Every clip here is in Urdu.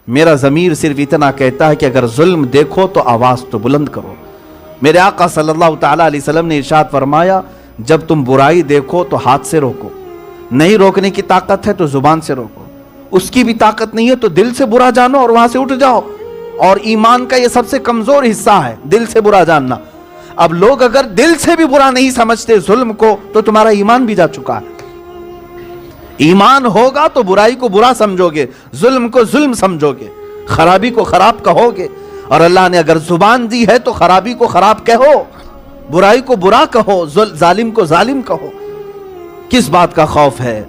میرا ضمیر صرف اتنا کہتا ہے کہ اگر ظلم دیکھو تو آواز تو بلند کرو۔ میرے آقا صلی اللہ تعالیٰ علیہ وسلم نے ارشاد فرمایا جب تم برائی دیکھو تو ہاتھ سے روکو، نہیں روکنے کی طاقت ہے تو زبان سے روکو، اس کی بھی طاقت نہیں ہے تو دل سے برا جانو اور وہاں سے اٹھ جاؤ۔ اور ایمان کا یہ سب سے کمزور حصہ ہے، دل سے برا جاننا۔ اب لوگ اگر دل سے بھی برا نہیں سمجھتے ظلم کو تو تمہارا ایمان بھی جا چکا ہے۔ ایمان ہوگا تو برائی کو برا سمجھو گے، ظلم کو ظلم سمجھو گے، خرابی کو خراب کہو گے۔ اور اللہ نے اگر زبان دی ہے تو خرابی کو خراب کہو، برائی کو برا کہو، ظالم کو ظالم کہو۔ کس بات کا خوف ہے؟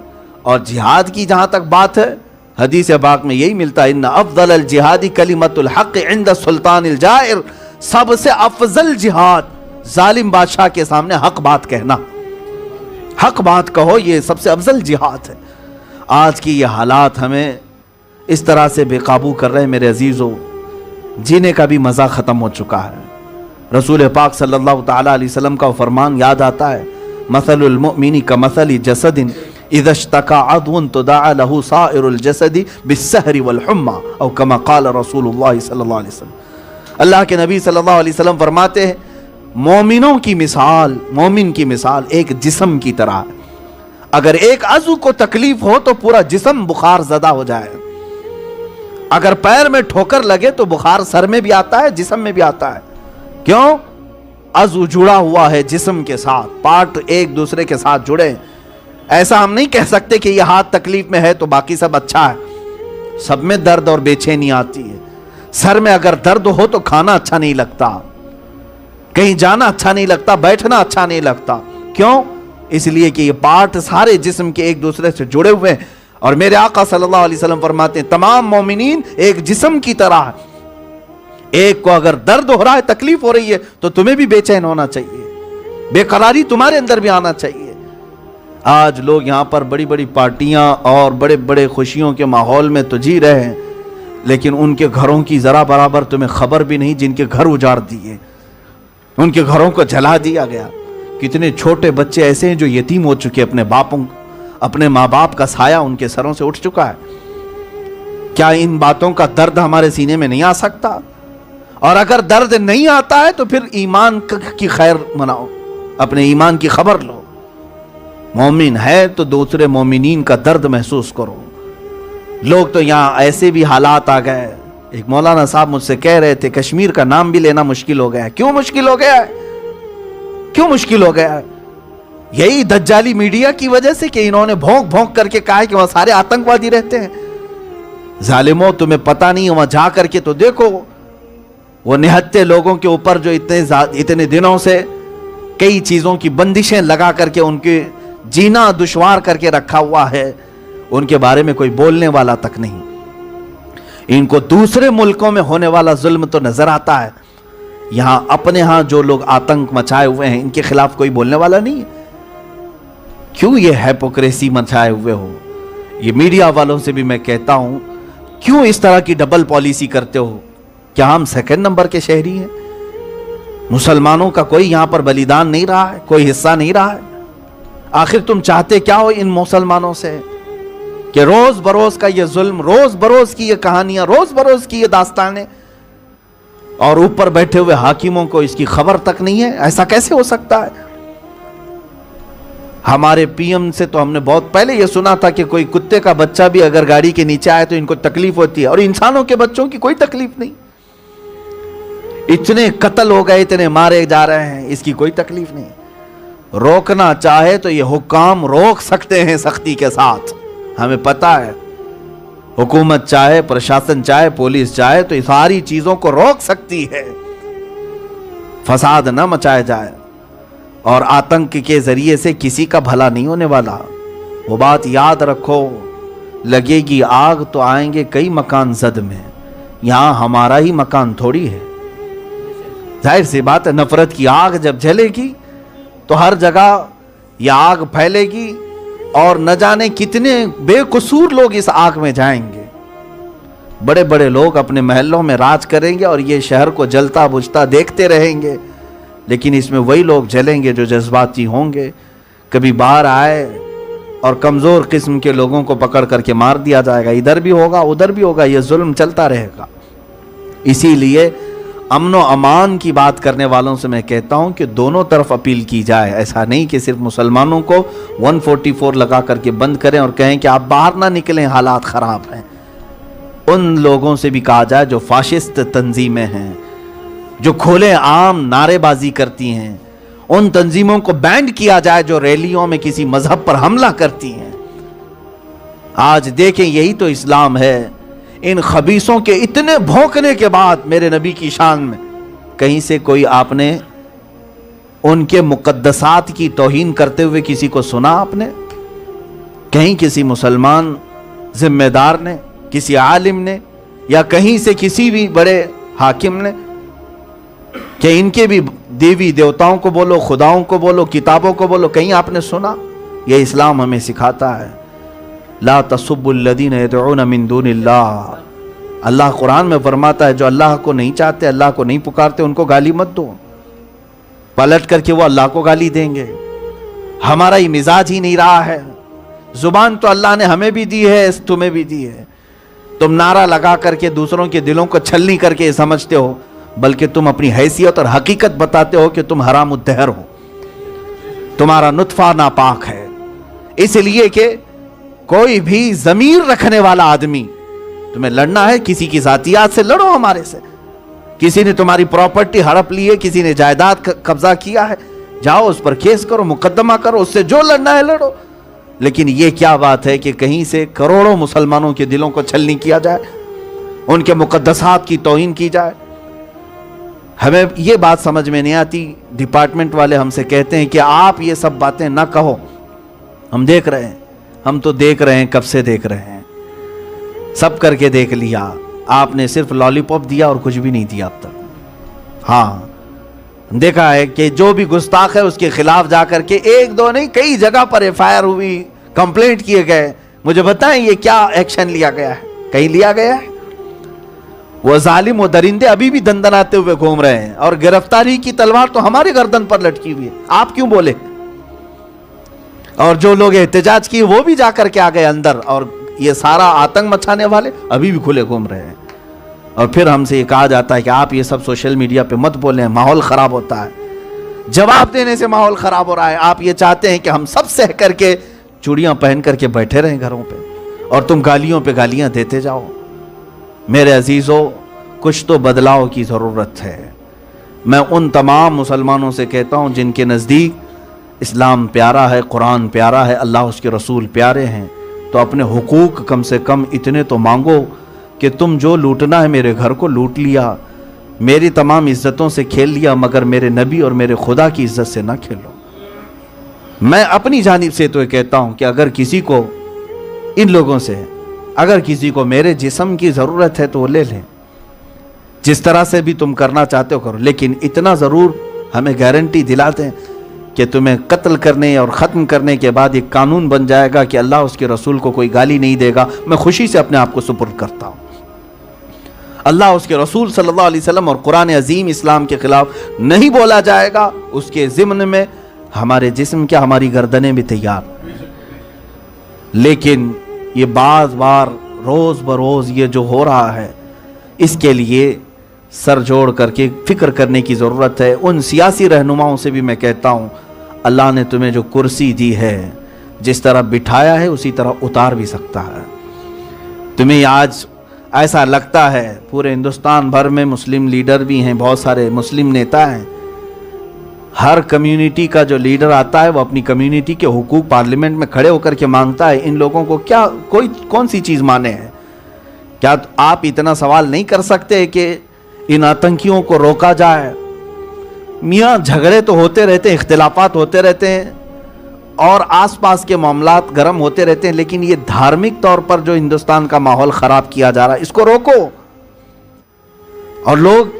اور جہاد کی جہاں تک بات ہے، حدیث پاک میں یہی ملتا ہے ان افضل الجہاد کلمۃ الحق عند السلطان الجائر، سب سے افضل جہاد ظالم بادشاہ کے سامنے حق بات کہنا، حق بات کہو، یہ سب سے افضل جہاد ہے۔ آج کی یہ حالات ہمیں اس طرح سے بے قابو کر رہے ہیں میرے عزیزو، جینے کا بھی مزہ ختم ہو چکا ہے۔ رسول پاک صلی اللہ تعالیٰ علیہ وسلم کا فرمان یاد آتا ہے، مثل المؤمن کمثل جسد اذا اشتکى عضو تداعى له سائر الجسد بالسہر والحمى او کما قال رسول اللہ صلی اللہ علیہ وسلم۔ اللہ کے نبی صلی اللہ علیہ وسلم فرماتے ہیں مومنوں کی مثال، مومن کی مثال ایک جسم کی طرح ہے، اگر ایک عضو کو تکلیف ہو تو پورا جسم بخار زدہ ہو جائے، اگر پیر میں ٹھوکر لگے تو بخار سر میں بھی آتا ہے، جسم میں بھی آتا ہے۔ کیوں؟ عضو جڑا ہوا ہے جسم کے ساتھ، پارٹ ایک دوسرے کے ساتھ جڑے۔ ایسا ہم نہیں کہہ سکتے کہ یہ ہاتھ تکلیف میں ہے تو باقی سب اچھا ہے، سب میں درد اور بے چینی آتی ہے۔ سر میں اگر درد ہو تو کھانا اچھا نہیں لگتا، کہیں جانا اچھا نہیں لگتا، بیٹھنا اچھا نہیں لگتا۔ کیوں؟ اس لیے کہ یہ پارٹ سارے جسم کے ایک دوسرے سے جڑے ہوئے ہیں۔ اور میرے آقا صلی اللہ علیہ وسلم فرماتے ہیں تمام مومنین ایک جسم کی طرح ہے، ایک کو اگر درد ہو رہا ہے، تکلیف ہو رہی ہے تو تمہیں بھی بے چین ہونا چاہیے، بے قراری تمہارے اندر بھی آنا چاہیے۔ آج لوگ یہاں پر بڑی بڑی پارٹیاں اور بڑے بڑے خوشیوں کے ماحول میں تو جی رہے ہیں، لیکن ان کے گھروں کی ذرا برابر تمہیں خبر بھی نہیں، جن کے گھر اجاڑ دیے، ان کے گھروں کو جلا دیا گیا۔ کتنے چھوٹے بچے ایسے ہیں جو یتیم ہو چکے، اپنے ماں باپ کا سایہ ان کے سروں سے اٹھ چکا ہے۔ کیا ان باتوں کا درد ہمارے سینے میں نہیں آ سکتا؟ اور اگر درد نہیں آتا ہے تو پھر ایمان کی خیر مناؤ، اپنے ایمان کی خبر لو۔ مومن ہے تو دوسرے مومنین کا درد محسوس کرو۔ لوگ تو یہاں ایسے بھی حالات آ گئے، ایک مولانا صاحب مجھ سے کہہ رہے تھے کشمیر کا نام بھی لینا مشکل ہو گیا ہے۔ کیوں مشکل ہو گیا ہے؟ کیوں مشکل ہو گیا ہے؟ یہی دجالی میڈیا کی وجہ سے کہ انہوں نے بھونک بھونک کر کے کہا ہے کہ وہاں سارے آتنکوادی رہتے ہیں۔ ظالموں تمہیں پتہ نہیں، وہاں جا کر کے تو دیکھو، وہ نہتے لوگوں کے اوپر جو اتنے دنوں سے کئی چیزوں کی بندشیں لگا کر کے ان کے جینا دشوار کر کے رکھا ہوا ہے، ان کے بارے میں کوئی بولنے والا تک نہیں۔ ان کو دوسرے ملکوں میں ہونے والا ظلم تو نظر آتا ہے، یہاں اپنے ہاں جو لوگ آتنک مچائے ہوئے ہیں ان کے خلاف کوئی بولنے والا نہیں ہے۔ کیوں یہ ہیپوکریسی مچائے ہوئے ہو؟ یہ میڈیا والوں سے بھی میں کہتا ہوں، کیوں اس طرح کی ڈبل پالیسی کرتے ہو؟ کیا ہم سیکنڈ نمبر کے شہری ہیں؟ مسلمانوں کا کوئی یہاں پر بلیدان نہیں رہا ہے، کوئی حصہ نہیں رہا ہے؟ آخر تم چاہتے کیا ہو ان مسلمانوں سے کہ روز بروز کا یہ ظلم، روز بروز کی یہ کہانیاں، روز بروز کی یہ داستانیں، اور اوپر بیٹھے ہوئے حاکموں کو اس کی خبر تک نہیں ہے؟ ایسا کیسے ہو سکتا ہے؟ ہمارے پی ایم سے تو ہم نے بہت پہلے یہ سنا تھا کہ کوئی کتے کا بچہ بھی اگر گاڑی کے نیچے آئے تو ان کو تکلیف ہوتی ہے، اور انسانوں کے بچوں کی کوئی تکلیف نہیں۔ اتنے قتل ہو گئے، اتنے مارے جا رہے ہیں، اس کی کوئی تکلیف نہیں۔ روکنا چاہے تو یہ حکام روک سکتے ہیں سختی کے ساتھ، ہمیں پتہ ہے۔ حکومت چاہے، پرشاسن چاہے، پولیس چاہے تو یہ ساری چیزوں کو روک سکتی ہے، فساد نہ مچائے جائے، اور آتنک کے ذریعے سے کسی کا بھلا نہیں ہونے والا۔ وہ بات یاد رکھو، لگے گی آگ تو آئیں گے کئی مکان زد میں، یہاں ہمارا ہی مکان تھوڑی ہے۔ ظاہر سی بات ہے، نفرت کی آگ جب جلے گی تو ہر جگہ یہ آگ پھیلے گی، اور نہ جانے کتنے بے قصور لوگ اس آگ میں جائیں گے۔ بڑے بڑے لوگ اپنے محلوں میں راج کریں گے اور یہ شہر کو جلتا بجھتا دیکھتے رہیں گے، لیکن اس میں وہی لوگ جلیں گے جو جذباتی ہوں گے۔ کبھی باہر آئے اور کمزور قسم کے لوگوں کو پکڑ کر کے مار دیا جائے گا، ادھر بھی ہوگا ادھر بھی ہوگا، یہ ظلم چلتا رہے گا۔ اسی لیے امن و امان کی بات کرنے والوں سے میں کہتا ہوں کہ دونوں طرف اپیل کی جائے، ایسا نہیں کہ صرف مسلمانوں کو 144 لگا کر کے بند کریں اور کہیں کہ آپ باہر نہ نکلیں، حالات خراب ہیں۔ ان لوگوں سے بھی کہا جائے جو فاشسٹ تنظیمیں ہیں، جو کھلے عام نعرے بازی کرتی ہیں، ان تنظیموں کو بینڈ کیا جائے جو ریلیوں میں کسی مذہب پر حملہ کرتی ہیں۔ آج دیکھیں یہی تو اسلام ہے۔ ان خبیثوں کے اتنے بھونکنے کے بعد میرے نبی کی شان میں کہیں سے کوئی آپ نے ان کے مقدسات کی توہین کرتے ہوئے کسی کو سنا؟ آپ نے کہیں کسی مسلمان ذمہ دار نے، کسی عالم نے، یا کہیں سے کسی بھی بڑے حاکم نے کہ ان کے بھی دیوی دیوتاؤں کو بولو، خداؤں کو بولو، کتابوں کو بولو، کہیں آپ نے سنا؟ یہ اسلام ہمیں سکھاتا ہے لا تسبوا الذین یدعون من دون اللہ۔ اللہ قرآن میں فرماتا ہے جو اللہ کو نہیں چاہتے، اللہ کو نہیں پکارتے، ان کو گالی مت دو، پلٹ کر کے وہ اللہ کو گالی دیں گے۔ ہمارا یہ مزاج ہی نہیں رہا ہے۔ زبان تو اللہ نے ہمیں بھی دی ہے، تمہیں بھی دی ہے۔ تم نعرہ لگا کر کے دوسروں کے دلوں کو چھلنی کر کے سمجھتے ہو، بلکہ تم اپنی حیثیت اور حقیقت بتاتے ہو کہ تم حرام الدہر ہو، تمہارا نطفہ ناپاک ہے۔ اس لیے کہ کوئی بھی ضمیر رکھنے والا آدمی، تمہیں لڑنا ہے کسی کی ذاتیات سے لڑو، ہمارے سے۔ کسی نے تمہاری پراپرٹی ہڑپ لی ہے، کسی نے جائیداد قبضہ کیا ہے، جاؤ اس پر کیس کرو، مقدمہ کرو، اس سے جو لڑنا ہے لڑو۔ لیکن یہ کیا بات ہے کہ کہیں سے کروڑوں مسلمانوں کے دلوں کو چھلنی کیا جائے، ان کے مقدسات کی توہین کی جائے۔ ہمیں یہ بات سمجھ میں نہیں آتی۔ ڈپارٹمنٹ والے ہم سے کہتے ہیں کہ آپ یہ سب باتیں نہ کہو، ہم دیکھ رہے ہیں، ہم تو دیکھ رہے ہیں، کب سے دیکھ رہے ہیں، سب کر کے دیکھ لیا۔ آپ نے صرف لالی پاپ دیا اور کچھ بھی نہیں دیا اب تک۔ ہاں دیکھا ہے کہ جو بھی گستاخ ہے اس کے خلاف جا کر کے ایک دو نہیں کئی جگہ پر FIR ہوئی، کمپلینٹ کیے گئے۔ مجھے بتائیں یہ کیا ایکشن لیا گیا ہے؟ کہیں لیا گیا ہے؟ وہ ظالم و درندے ابھی بھی دندناتے ہوئے گھوم رہے ہیں، اور گرفتاری کی تلوار تو ہماری گردن پر لٹکی ہوئی ہے۔ آپ کیوں بولے؟ اور جو لوگ احتجاج کیے وہ بھی جا کر کے آ گئے اندر، اور یہ سارا آتنک مچانے والے ابھی بھی کھلے گھوم رہے ہیں۔ اور پھر ہم سے یہ کہا جاتا ہے کہ آپ یہ سب سوشل میڈیا پہ مت بولیں، ماحول خراب ہوتا ہے۔ جواب دینے سے ماحول خراب ہو رہا ہے۔ آپ یہ چاہتے ہیں کہ ہم سب سہ کر کے چوڑیاں پہن کر کے بیٹھے رہیں گھروں پہ، اور تم گالیوں پہ گالیاں دیتے جاؤ۔ میرے عزیزو، کچھ تو بدلاؤ کی ضرورت ہے۔ میں ان تمام مسلمانوں سے کہتا ہوں جن کے نزدیک اسلام پیارا ہے، قرآن پیارا ہے، اللہ اس کے رسول پیارے ہیں، تو اپنے حقوق کم سے کم اتنے تو مانگو کہ تم جو لوٹنا ہے میرے گھر کو لوٹ لیا، میری تمام عزتوں سے کھیل لیا، مگر میرے نبی اور میرے خدا کی عزت سے نہ کھیلو۔ میں اپنی جانب سے تو یہ کہتا ہوں کہ اگر کسی کو ان لوگوں سے، اگر کسی کو میرے جسم کی ضرورت ہے تو وہ لے لیں، جس طرح سے بھی تم کرنا چاہتے ہو کرو، لیکن اتنا ضرور ہمیں گارنٹی دلا دیں کہ تمہیں قتل کرنے اور ختم کرنے کے بعد ایک قانون بن جائے گا کہ اللہ اس کے رسول کو کوئی گالی نہیں دے گا۔ میں خوشی سے اپنے آپ کو سپرد کرتا ہوں۔ اللہ اس کے رسول صلی اللہ علیہ وسلم اور قرآن عظیم اسلام کے خلاف نہیں بولا جائے گا، اس کے ضمن میں ہمارے جسم کیا، ہماری گردنیں بھی تیار۔ لیکن یہ بعض بار روز بروز یہ جو ہو رہا ہے، اس کے لیے سر جوڑ کر کے فکر کرنے کی ضرورت ہے۔ ان سیاسی رہنماؤں سے بھی میں کہتا ہوں، اللہ نے تمہیں جو کرسی دی ہے، جس طرح بٹھایا ہے اسی طرح اتار بھی سکتا ہے۔ تمہیں آج ایسا لگتا ہے، پورے ہندوستان بھر میں مسلم لیڈر بھی ہیں، بہت سارے مسلم نیتا ہیں، ہر کمیونٹی کا جو لیڈر آتا ہے وہ اپنی کمیونٹی کے حقوق پارلیمنٹ میں کھڑے ہو کر کے مانگتا ہے۔ ان لوگوں کو کیا کون سی چیز مانے ہے؟ کیا آپ اتنا سوال نہیں کر سکتے کہ ان آتنکیوں کو روکا جائے؟ میاں جھگڑے تو ہوتے رہتے ہیں، اختلافات ہوتے رہتے ہیں، اور آس پاس کے معاملات گرم ہوتے رہتے ہیں، لیکن یہ دھارمک طور پر جو ہندوستان کا ماحول خراب کیا جا رہا ہے، اس کو روکو۔ اور لوگ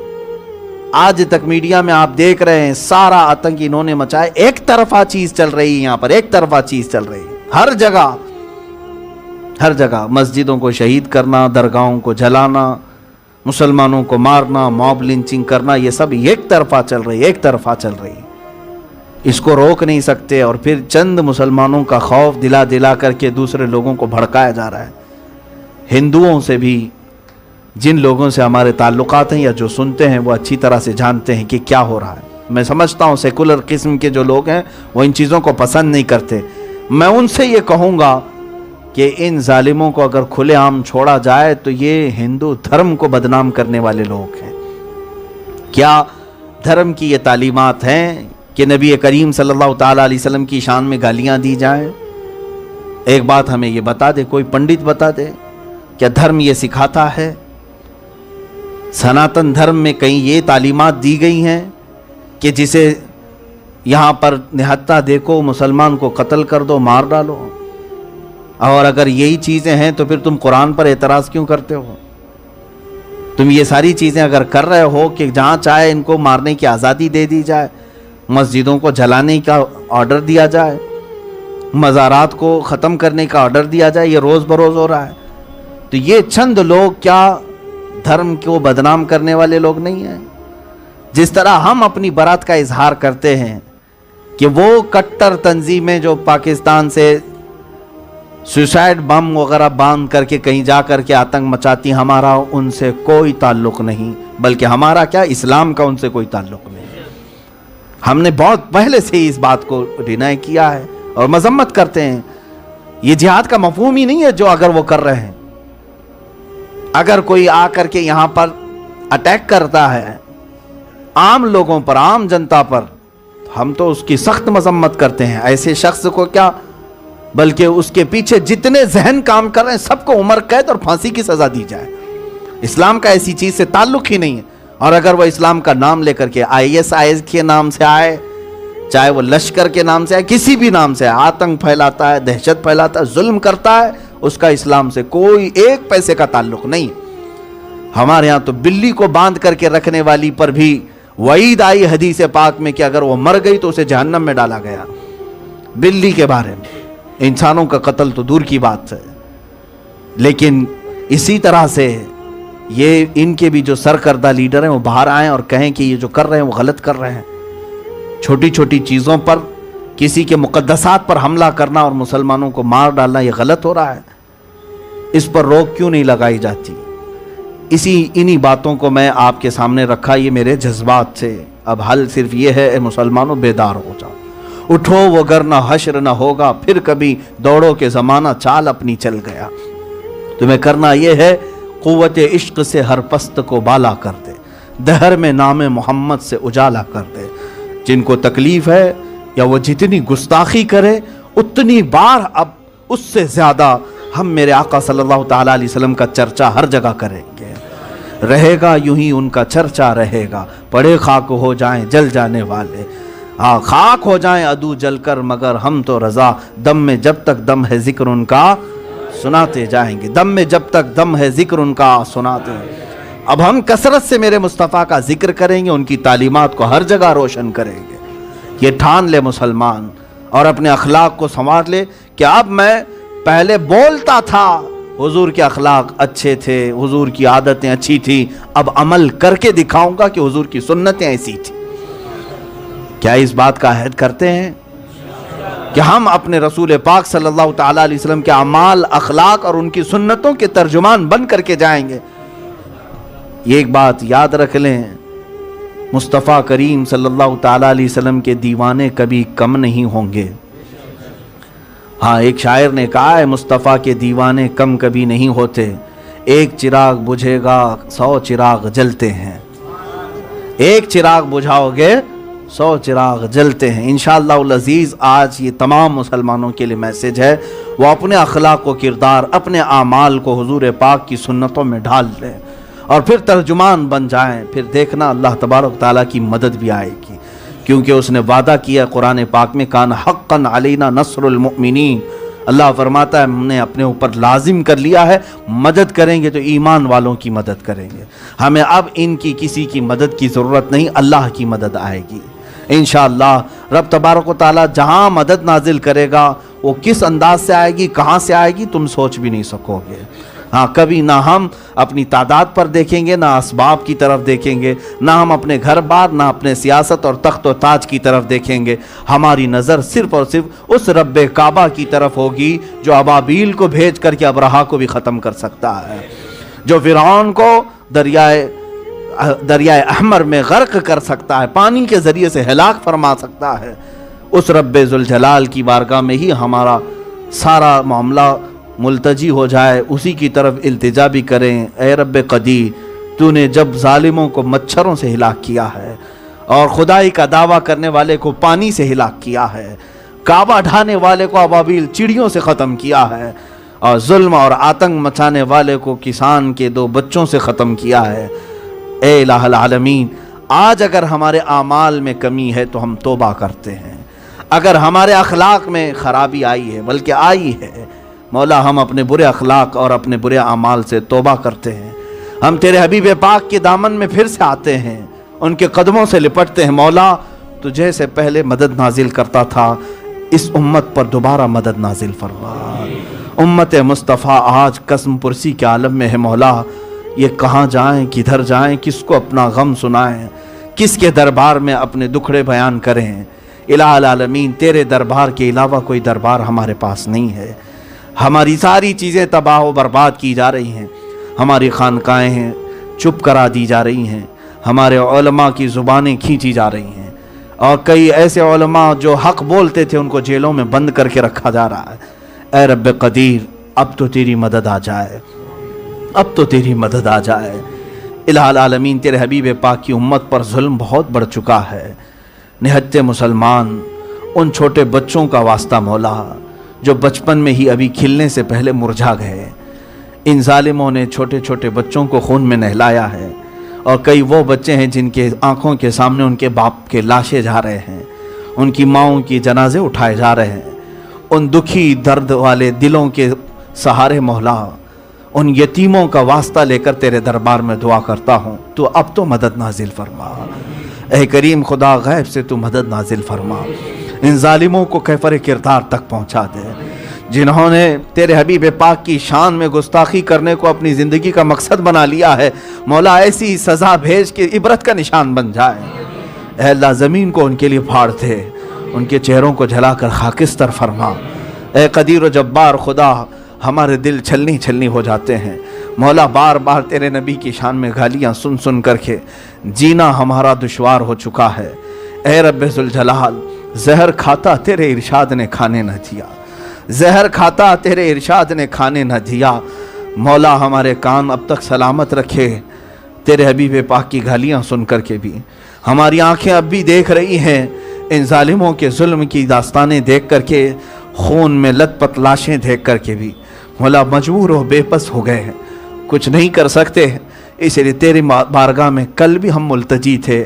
آج تک میڈیا میں آپ دیکھ رہے ہیں، سارا آتنک انہوں نے مچایا، ایک طرفہ چیز چل رہی ہے، یہاں پر ایک طرفہ چیز چل رہی ہے، ہر جگہ مسجدوں کو شہید کرنا، درگاہوں کو جلانا، مسلمانوں کو مارنا، موب لنچنگ کرنا، یہ سب ایک طرفہ چل رہی ہے، ایک طرفہ چل رہی ہے۔ اس کو روک نہیں سکتے، اور پھر چند مسلمانوں کا خوف دلا دلا کر کے دوسرے لوگوں کو بھڑکایا جا رہا ہے۔ ہندوؤں سے بھی جن لوگوں سے ہمارے تعلقات ہیں یا جو سنتے ہیں وہ اچھی طرح سے جانتے ہیں کہ کیا ہو رہا ہے۔ میں سمجھتا ہوں سیکولر قسم کے جو لوگ ہیں وہ ان چیزوں کو پسند نہیں کرتے۔ میں ان سے یہ کہوں گا کہ ان ظالموں کو اگر کھلے عام چھوڑا جائے تو یہ ہندو دھرم کو بدنام کرنے والے لوگ ہیں۔ کیا دھرم کی یہ تعلیمات ہیں کہ نبی کریم صلی اللہ تعالیٰ علیہ وسلم کی شان میں گالیاں دی جائیں؟ ایک بات ہمیں یہ بتا دے، کوئی پنڈت بتا دے، کیا دھرم یہ سکھاتا ہے؟ سناتن دھرم میں کہیں یہ تعلیمات دی گئی ہیں کہ جسے یہاں پر نہتا دیکھو مسلمان کو قتل کر دو، مار ڈالو؟ اور اگر یہی چیزیں ہیں تو پھر تم قرآن پر اعتراض کیوں کرتے ہو؟ تم یہ ساری چیزیں اگر کر رہے ہو کہ جہاں چاہے ان کو مارنے کی آزادی دے دی جائے، مسجدوں کو جلانے کا آرڈر دیا جائے، مزارات کو ختم کرنے کا آرڈر دیا جائے، یہ روز بروز ہو رہا ہے، تو یہ چند لوگ کیا دھرم کو بدنام کرنے والے لوگ نہیں ہیں؟ جس طرح ہم اپنی برات کا اظہار کرتے ہیں کہ وہ کٹر تنظیمیں جو پاکستان سے سوسائڈ بم وغیرہ باندھ کر کے کہیں جا کر کے آتنک مچاتی، ہمارا ان سے کوئی تعلق نہیں، بلکہ ہمارا کیا اسلام کا ان سے کوئی تعلق نہیں۔ ہم نے بہت پہلے سے ہی اس بات کو ڈینائی کیا ہے اور مذمت کرتے ہیں۔ یہ جہاد کا مفہوم ہی نہیں ہے جو اگر وہ کر رہے ہیں۔ اگر کوئی آ کر کے یہاں پر اٹیک کرتا ہے عام لوگوں پر، عام جنتا پر، ہم تو اس کی سخت مذمت کرتے ہیں۔ ایسے شخص کو کیا بلکہ اس کے پیچھے جتنے ذہن کام کر رہے ہیں سب کو عمر قید اور پھانسی کی سزا دی جائے۔ اسلام کا ایسی چیز سے تعلق ہی نہیں ہے، اور اگر وہ اسلام کا نام لے کر کے ISIS کے نام سے آئے، چاہے وہ لشکر کے نام سے آئے، کسی بھی نام سے آئے، آتنک پھیلاتا ہے، دہشت پھیلاتا ہے، ظلم کرتا ہے، اس کا اسلام سے کوئی ایک پیسے کا تعلق نہیں۔ ہمارے ہاں تو بلی کو باندھ کر کے رکھنے والی پر بھی وعید آئی حدیث پاک میں کہ اگر وہ مر گئی تو اسے جہنم میں ڈالا گیا۔ بلی کے بارے میں، انسانوں کا قتل تو دور کی بات ہے۔ لیکن اسی طرح سے یہ ان کے بھی جو سرکردہ لیڈر ہیں وہ باہر آئیں اور کہیں کہ یہ جو کر رہے ہیں وہ غلط کر رہے ہیں۔ چھوٹی چھوٹی چیزوں پر کسی کے مقدسات پر حملہ کرنا اور مسلمانوں کو مار ڈالنا یہ غلط ہو رہا ہے، اس پر روک کیوں نہیں لگائی جاتی؟ انہی باتوں کو میں آپ کے سامنے رکھا، یہ میرے جذبات سے۔ اب حل صرف یہ ہے، اے مسلمانوں بیدار ہو جاؤ، اٹھو وگرنہ حشر نہ ہوگا، پھر کبھی دوڑو کہ زمانہ چال اپنی چل گیا۔ تمہیں کرنا یہ ہے قوت عشق سے ہر پست کو بالا کر دے، دہر میں نام محمد سے اجالا کر دے۔ جن کو تکلیف ہے یا وہ جتنی گستاخی کرے اتنی بار اب اس سے زیادہ ہم میرے آقا صلی اللہ تعالیٰ علیہ وسلم کا چرچا ہر جگہ کریں گے، رہے گا یوں ہی ان کا چرچا رہے گا، پڑے خاک ہو جائیں جل جانے والے، ہاں خاک ہو جائیں عدو جل کر، مگر ہم تو رضا، دم میں جب تک دم ہے ذکر ان کا سناتے جائیں گے، دم میں جب تک دم ہے ذکر ان کا سناتے ہیں۔ اب ہم کثرت سے میرے مصطفیٰ کا ذکر کریں گے، ان کی تعلیمات کو ہر جگہ روشن کریں گے۔ یہ ٹھان لے مسلمان اور اپنے اخلاق کو سنوار لے کہ اب میں پہلے بولتا تھا حضور کے اخلاق اچھے تھے، حضور کی عادتیں اچھی تھی، اب عمل کر کے دکھاؤں گا کہ حضور کی سنتیں ایسی تھی۔ کیا اس بات کا عہد کرتے ہیں کہ ہم اپنے رسول پاک صلی اللہ تعالیٰ علیہ وسلم کے اعمال، اخلاق اور ان کی سنتوں کے ترجمان بن کر کے جائیں گے؟ یہ ایک بات یاد رکھ لیں، مصطفیٰ کریم صلی اللہ تعالیٰ علیہ وسلم کے دیوانے کبھی کم نہیں ہوں گے۔ ہاں ایک شاعر نے کہا ہے مصطفیٰ کے دیوانے کم کبھی نہیں ہوتے، ایک چراغ بجھے گا 100 چراغ جلتے ہیں، ایک چراغ بجھاؤ گے 100 چراغ جلتے ہیں۔ انشاءاللہ العزیز آج یہ تمام مسلمانوں کے لیے میسج ہے، وہ اپنے اخلاق و کردار، اپنے اعمال کو حضور پاک کی سنتوں میں ڈھال لیں اور پھر ترجمان بن جائیں، پھر دیکھنا اللہ تبارک تعالیٰ کی مدد بھی آئے گی، کیونکہ اس نے وعدہ کیا قرآن پاک میں، کان حقا علینا نصر المؤمنین، اللہ فرماتا ہے ہم نے اپنے اوپر لازم کر لیا ہے، مدد کریں گے تو ایمان والوں کی مدد کریں گے، ہمیں اب ان کی کسی کی مدد کی ضرورت نہیں، اللہ کی مدد آئے گی انشاءاللہ۔ رب تبارک و تعالیٰ جہاں مدد نازل کرے گا وہ کس انداز سے آئے گی، کہاں سے آئے گی، تم سوچ بھی نہیں سکو گے۔ ہاں کبھی نہ ہم اپنی تعداد پر دیکھیں گے، نہ اسباب کی طرف دیکھیں گے، نہ ہم اپنے گھر بار، نہ اپنے سیاست اور تخت و تاج کی طرف دیکھیں گے. ہماری نظر صرف اور صرف اس رب کعبہ کی طرف ہوگی جو ابابیل کو بھیج کر کے ابرہا کو بھی ختم کر سکتا ہے، جو فرعون کو دریائے احمر میں غرق کر سکتا ہے، پانی کے ذریعے سے ہلاک فرما سکتا ہے. اس رب ذوالجلال کی بارگاہ میں ہی ہمارا سارا معاملہ ملتجی ہو جائے، اسی کی طرف التجا بھی کریں. اے رب قدیر، تو نے جب ظالموں کو مچھروں سے ہلاک کیا ہے اور خدائی کا دعویٰ کرنے والے کو پانی سے ہلاک کیا ہے، کعبہ ڈھانے والے کو ابابیل چڑیوں سے ختم کیا ہے، اور ظلم اور آتنک مچانے والے کو کسان کے 2 بچوں سے ختم کیا ہے، اے الہ العالمین، آج اگر ہمارے اعمال میں کمی ہے تو ہم توبہ کرتے ہیں. اگر ہمارے اخلاق میں خرابی آئی ہے، بلکہ آئی ہے مولا، ہم اپنے برے اخلاق اور اپنے برے اعمال سے توبہ کرتے ہیں. ہم تیرے حبیب پاک کے دامن میں پھر سے آتے ہیں، ان کے قدموں سے لپٹتے ہیں. مولا، تو جیسے پہلے مدد نازل کرتا تھا، اس امت پر دوبارہ مدد نازل فرما. امت مصطفیٰ آج قسم پرسی کے عالم میں ہے مولا. یہ کہاں جائیں، کدھر جائیں، کس کو اپنا غم سنائیں، کس کے دربار میں اپنے دکھڑے بیان کریں. الہ العالمین، تیرے دربار کے علاوہ کوئی دربار ہمارے پاس نہیں ہے. ہماری ساری چیزیں تباہ و برباد کی جا رہی ہیں، ہماری خانقاہیں ہیں چپ کرا دی جا رہی ہیں، ہمارے علماء کی زبانیں کھینچی جا رہی ہیں، اور کئی ایسے علماء جو حق بولتے تھے ان کو جیلوں میں بند کر کے رکھا جا رہا ہے. اے رب قدیر، اب تو تیری مدد آ جائے، اب تو تیری مدد آ جائے. الہ العالمین، تیرے حبیب پاک کی امت پر ظلم بہت بڑھ چکا ہے. نہتے مسلمان ان چھوٹے بچوں کا واسطہ مولا جو بچپن میں ہی ابھی کھلنے سے پہلے مرجھا گئے. ان ظالموں نے چھوٹے چھوٹے بچوں کو خون میں نہلایا ہے، اور کئی وہ بچے ہیں جن کے آنکھوں کے سامنے ان کے باپ کے لاشیں جا رہے ہیں، ان کی ماؤں کی جنازے اٹھائے جا رہے ہیں. ان دکھی درد والے دلوں کے سہارے مولا، ان یتیموں کا واسطہ لے کر تیرے دربار میں دعا کرتا ہوں، تو اب تو مدد نازل فرما. اے کریم خدا، غیب سے تو مدد نازل فرما. ان ظالموں کو کیفر کردار تک پہنچا دے، جنہوں نے تیرے حبیب پاک کی شان میں گستاخی کرنے کو اپنی زندگی کا مقصد بنا لیا ہے. مولا، ایسی سزا بھیج کے عبرت کا نشان بن جائے. اے اللہ، زمین کو ان کے لیے پھاڑ دے، ان کے چہروں کو جلا کر خاکستر فرما. اے قدیر و جبار خدا، ہمارے دل چھلنی چھلنی ہو جاتے ہیں مولا، بار بار تیرے نبی کی شان میں گالیاں سن سن کر کے جینا ہمارا دشوار ہو چکا ہے. اے رب ذوالجلال، زہر کھاتا تیرے ارشاد نے کھانے نہ دیا، زہر کھاتا تیرے ارشاد نے کھانے نہ دیا. مولا، ہمارے کان اب تک سلامت رکھے تیرے حبیب پاک کی گالیاں سن کر کے بھی. ہماری آنکھیں اب بھی دیکھ رہی ہیں ان ظالموں کے ظلم کی داستانیں دیکھ کر کے، خون میں لت پت لاشیں دیکھ کر کے بھی. مولا، مجبور ہو بے بس ہو گئے ہیں، کچھ نہیں کر سکتے. اس لیے تیری بارگاہ میں کل بھی ہم ملتجی تھے،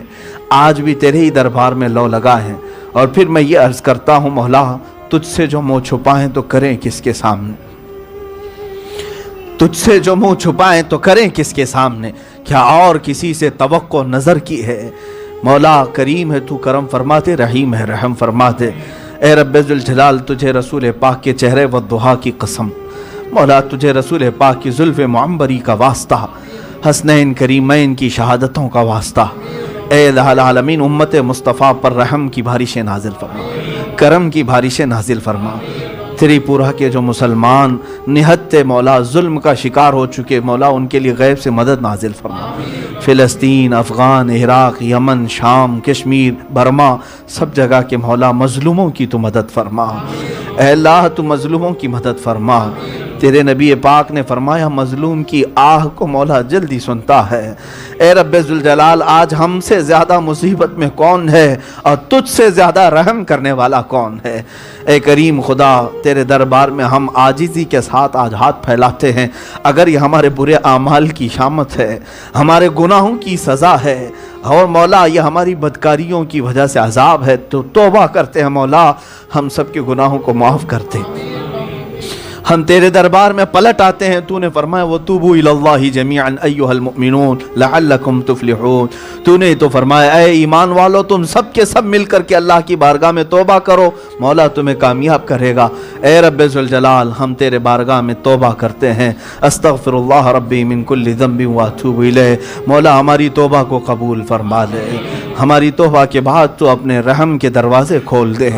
آج بھی تیرے ہی دربار میں لو لگا ہیں. اور پھر میں یہ عرض کرتا ہوں مولا، تجھ سے جو منہ چھپائیں تو کریں کس کے سامنے، تجھ سے جو منہ چھپائیں تو کریں کس کے سامنے. کیا اور کسی سے توقع نظر کی ہے؟ مولا کریم ہے تو، کرم فرما دے، رحیم ہے رحم فرما دے. اے رب ذوالجلال، تجھے رسول پاک کے چہرے و دعا کی قسم، مولا تجھے رسول پاک کی زلف معمبری کا واسطہ، حسنین کریمین کی شہادتوں کا واسطہ، اے الہ العالمین، امت مصطفیٰ پر رحم کی بارشیں نازل فرما، کرم کی بارشیں نازل فرما. تریپورہ کے جو مسلمان نہتے مولا ظلم کا شکار ہو چکے مولا، ان کے لیے غیب سے مدد نازل فرما. فلسطین، افغان، عراق، یمن، شام، کشمیر، برما، سب جگہ کے مولا مظلوموں کی تو مدد فرما. اے اللہ، تو مظلوموں کی مدد فرما. تیرے نبی پاک نے فرمایا مظلوم کی آہ کو مولا جلدی سنتا ہے. اے رب ذوالجلال، آج ہم سے زیادہ مصیبت میں کون ہے اور تجھ سے زیادہ رحم کرنے والا کون ہے؟ اے کریم خدا، تیرے دربار میں ہم عاجزی کے ساتھ آج ہاتھ پھیلاتے ہیں. اگر یہ ہمارے برے اعمال کی شامت ہے، ہمارے گناہوں کی سزا ہے، اور مولا یہ ہماری بدکاریوں کی وجہ سے عذاب ہے، تو توبہ کرتے ہیں مولا، ہم سب کے گناہوں کو معاف کرتے. ہم تیرے دربار میں پلٹ آتے ہیں، تو نے فرمایا وَتُوبُوا إِلَى اللَّهِ جَمِيعًا أَيُّهَا الْمُؤْمِنُونَ لَعَلَّكُمْ تُفْلِحُونَ۔ تو نے تو فرمایا اے ایمان والو تم سب کے سب مل کر کے اللہ کی بارگاہ میں توبہ کرو، مولا تمہیں کامیاب کرے گا۔ اے رب ذوالجلال ہم تیرے بارگاہ میں توبہ کرتے ہیں، استغفر اللہ ربی من کل ذنب واتوب الیہ۔ مولا ہماری توبہ کو قبول فرما لے، ہماری توبہ کے بعد تو اپنے رحم کے دروازے کھول دے۔